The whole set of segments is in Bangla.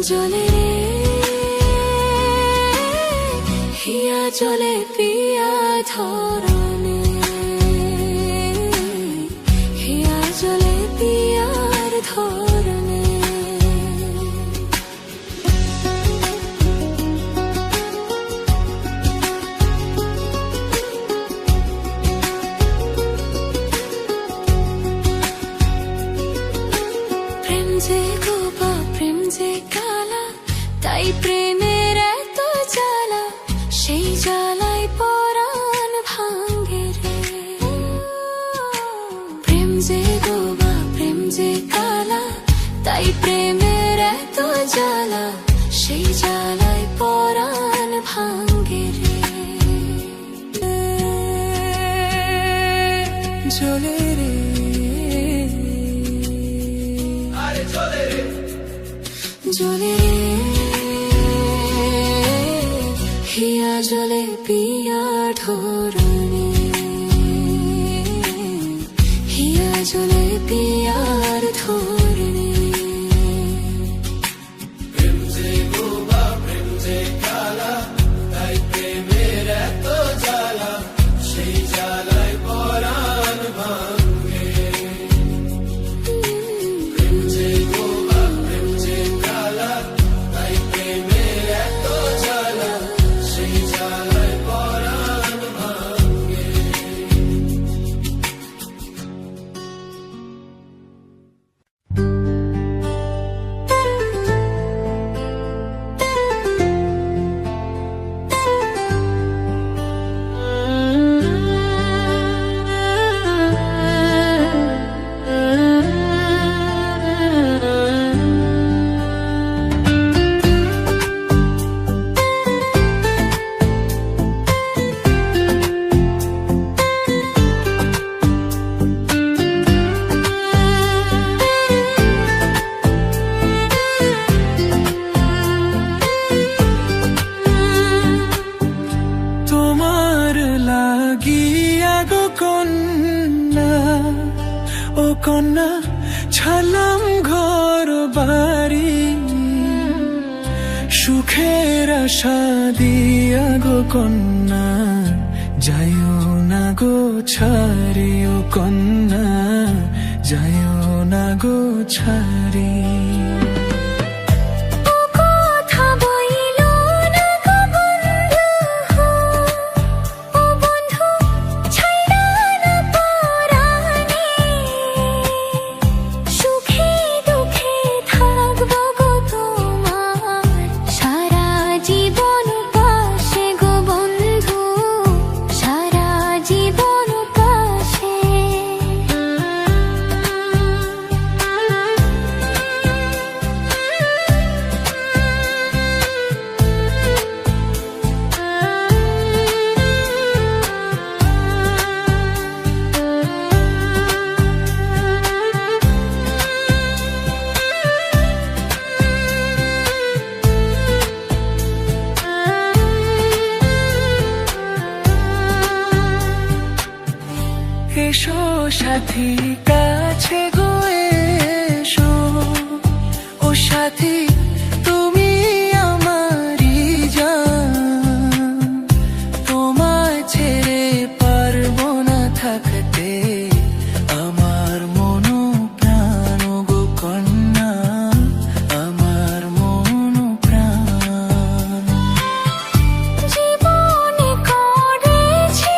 জলে হিয়া জলে পিয়া ধরনে হিয়া জলে পিয়ার ধরনে প্রেম যে গোপা প্রেম যে কালা তাই প্রেমের এত জ্বালা সেই জ্বালায় পরাণ ভাঙ্গে রে প্রেম যে গোবা প্রেম যে কালা তাই প্রেমের এত জ্বালা সেই জ্বালায় পরাণ ভাঙ্গে রে জলে রে জলে হিয়া জলে পিয়া ধরনে হিয়া জলে পিয়ার ধরনে প্রেম যে গোবা প্রেম যে কালা তাই প্রেমের এত জ্বালা সেই জ্বালায় পরাণ ভাঙ্গে প্রেম যে গোবা প্রেম যে কালা তাই প্রেমের এত জ্বালা সেই জ্বালায় পরাণ ভাঙ্গে তোমার লাগিয়া গো কন্যা ও কন্যা ছালাম ঘর বাড়ি সুখের আশা দিয়া গো কন্যা যাইও না গো ছাড়ি ও কন্যা যাইও না গো ছাড়ি এসো সাথী কাছে গো এসো ও সাথী তুমি আমারি জান তোমায় ছেড়ে পারবো না থাকতে আমার মন প্রাণ গো কন্যা আমার মন প্রাণ জীবনে করেছি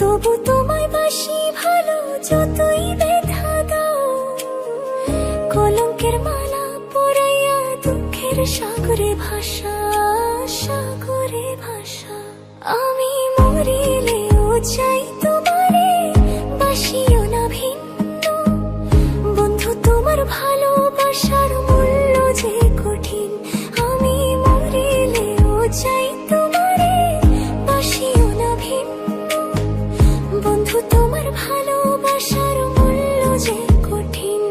তবু তোমায় বাসি ভালো, যতই ব্যথা দাও। কলঙ্কের মালা পরাইয়া দুঃখের সাগরে ভাষা, সাগরে ভাষা। আমি মরিলেও চাই তোমারে, বাসিও না ভিন্ন। বন্ধু তোমার ভালোবাসার মূল্য যে কঠিন। আমি মরিলেও চাই তোমারে, বাসিও না ভিন্ন। বন্ধু তোমার ভালোবাসার মূল্য যে কঠিন।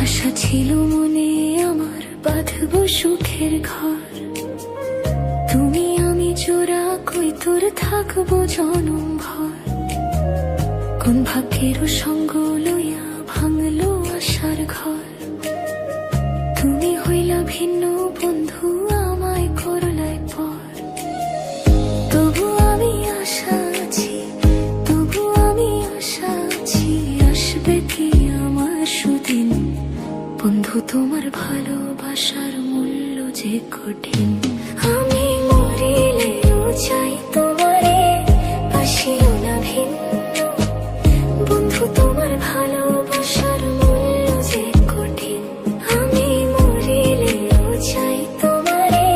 আশা ছিল মনে আমার, বাঁধব সুখের ঘর। তুমি আমি জোড়া, কই তোর থাকবো জনম ভর। কোন ভাগ্যের সঙ্গ লইয়া ভাঙলো আশার ঘর। তুমি হইলা ভিন্ন বন্ধু, আমায় করলাই পর। তবু আমি আশা আছি, তবু আমি আশা আছি, আসবে কি আমার সুদিন। বন্ধু তোমার ভালোবাসার মূল্য যে কঠিন। আমি মরিলেও চাই তোমারে, বাসিও না ভিন্ন। বন্ধু তোমার ভালোবাসার মূল্য যে কঠিন। আমি মরিলেও চাই তোমারে,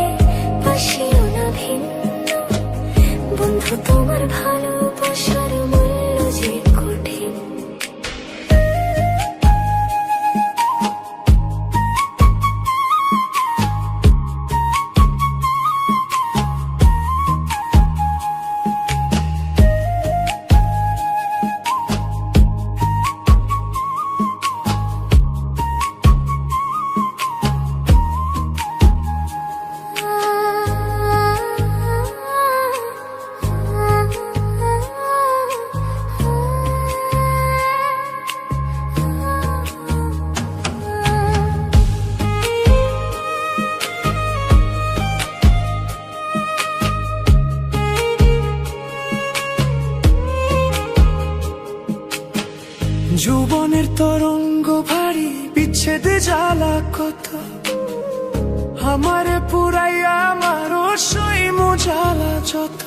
বাসিও না ভিন্ন। বন্ধু তোমার ভালোবাসার মূল্য যে কঠিন। যৌবনের তরঙ্গ ভারী, বিচ্ছেদে জ্বালা কত। আমারে পুরাইয়া আমার সইম জ্বালা যত।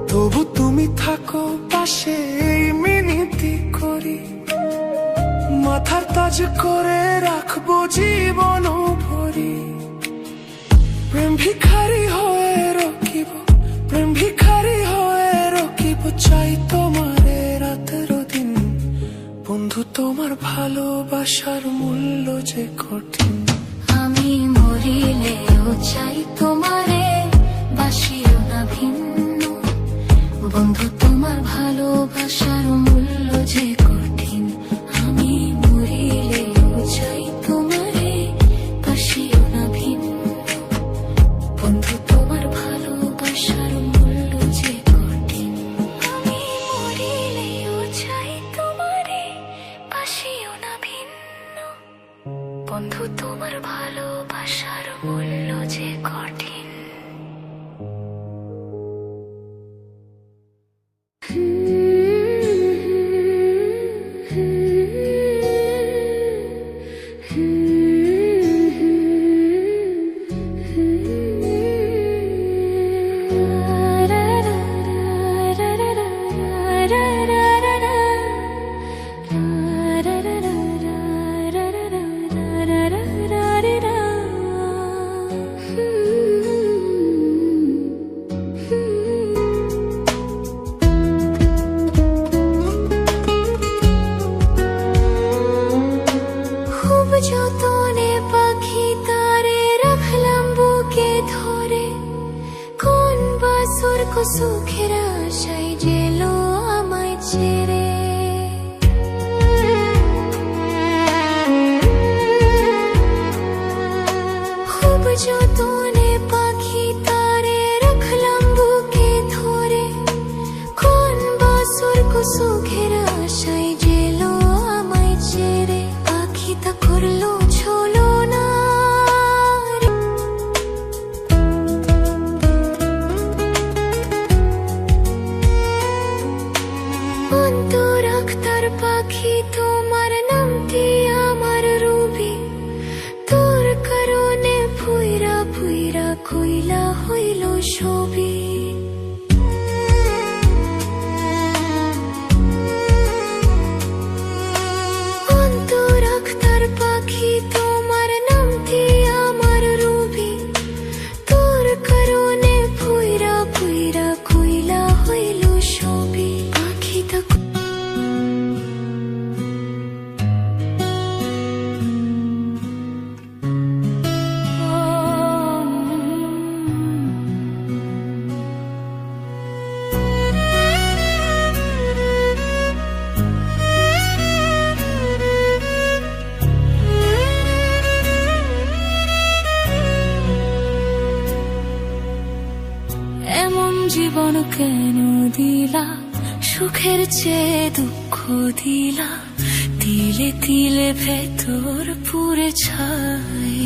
তবু তুমি থাকো পাশে, এই মিনতি করি। মাথার তাজ করে রাখবো জীবন ভরি। প্রেম ভিখারি হয়ে রকিব, প্রেম ভিখারি হয়ে রকিব। চাই তোমারে রাতের দিন। বন্ধু তোমার ভালোবাসার মূল্য যে কঠিন। আমি মরিলেও চাই তোমারে, বাসিও না ভিন্ন। বন্ধু তোমার ভালোবাসার মূল্য যে কঠিন। আমি মরিলেও চাই তোমারে, বাসিও না ভিন্ন। বন্ধু তোমার ভালোবাসার মূল্য যে কঠিন। আমি মরিলেও চাই তোমারে, বাসিও না ভিন্ন। বন্ধু তোমার ভালোবাসার মূল্য যে কঠিন। যতনে পাখি তারে রাখলাম বুকে ধরে। কোন বাসুর কুসুখের আশায় জেলো আমায় ছেড়ে। খুব যতনে পাখি তারে রাখলাম বুকে ধরে। কোন বাসুর কুসুখের আশায় জেলো আমায় ছেড়ে। পাখি তা করলো ছলো না, কইলা হইল ছবি। অন্তর আখতার পাখি তোমার নামটি আমার রবি, তোর কারণে পুইরা পুইরা কইলা হইল ছবি। পাখিটা এমন জীবন কেন দিলা, সুখের চেয়ে দুঃখ দিলা, তিলে তিলে ভেতর পুরে ছাই।